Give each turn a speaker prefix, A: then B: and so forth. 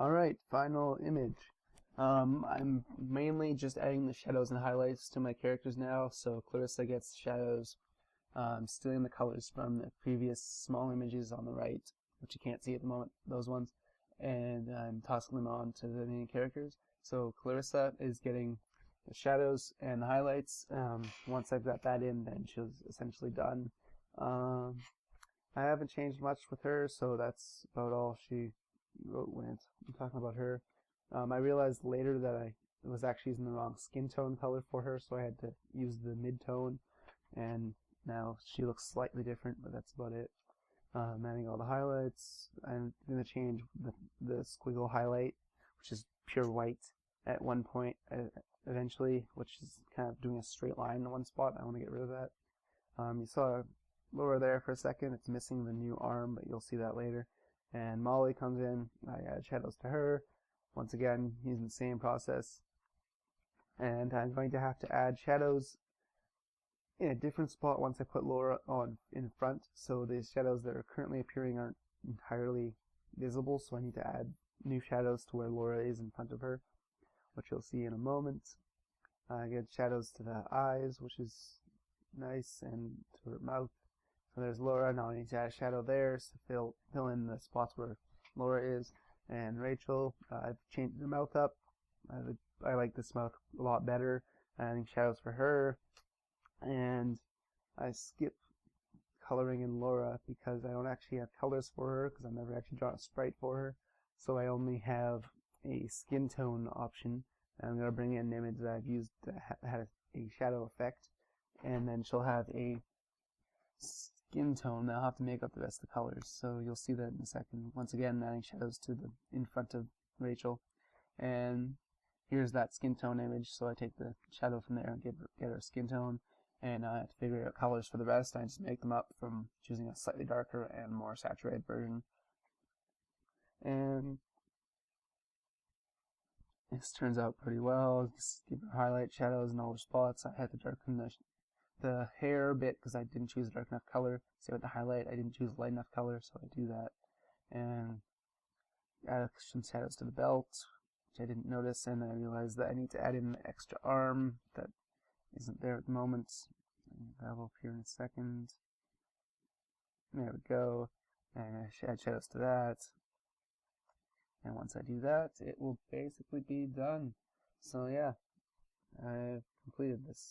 A: Alright, final image. I'm mainly just adding the shadows and highlights to my characters now, so Clarissa gets shadows. Stealing the colors from the previous small images on the right, which you can't see at the moment, those ones, and I'm tossing them on to the main characters. So Clarissa is getting the shadows and the highlights. Once I've got that in, then she's essentially done. I haven't changed much with her, so that's about all she wrote when I'm talking about her. I realized later that I was actually using the wrong skin tone color for her, so I had to use the mid-tone, and now she looks slightly different, but that's about it. I'm adding all the highlights. I'm going to change the squiggle highlight, which is pure white, at one point eventually, which is kind of doing a straight line in one spot. I want to get rid of that. You saw Laura there for a second. It's missing the new arm, but you'll see that later. And Molly comes in. I add shadows to her. Once again, using the same process. And I'm going to have to add shadows in a different spot once I put Laura on in front. So the shadows that are currently appearing aren't entirely visible, so I need to add new shadows to where Laura is in front of her, which you'll see in a moment. I get shadows to the eyes, which is nice, and to her mouth. So there's Laura. Now I need to add a shadow there to fill in the spots where Laura is. And Rachel, I've changed her mouth up. I like this mouth a lot better. Adding shadows for her. And I skip coloring in Laura because I don't actually have colors for her, because I've never actually drawn a sprite for her. So I only have a skin tone option. And I'm going to bring in an image that I've used that had a shadow effect. And then she'll have a skin tone that I'll have to make up the rest of the colors. So you'll see that in a second. Once again, adding shadows to the in front of Rachel. And here's that skin tone image. So I take the shadow from there and get her skin tone. And I have to figure out colors for the rest. I just make them up from choosing a slightly darker and more saturated version. And this turns out pretty well. Just give her highlight, shadows, and all her spots. I had to darken the hair a bit because I didn't choose a dark enough color. Same with the highlight, I didn't choose a light enough color, so I do that. And add some shadows to the belt, which I didn't notice, and then I realized that I need to add in the extra arm that isn't there at the moment. That will appear in a second. There we go. And I add shadows to that. And once I do that, it will basically be done. So yeah, I've completed this.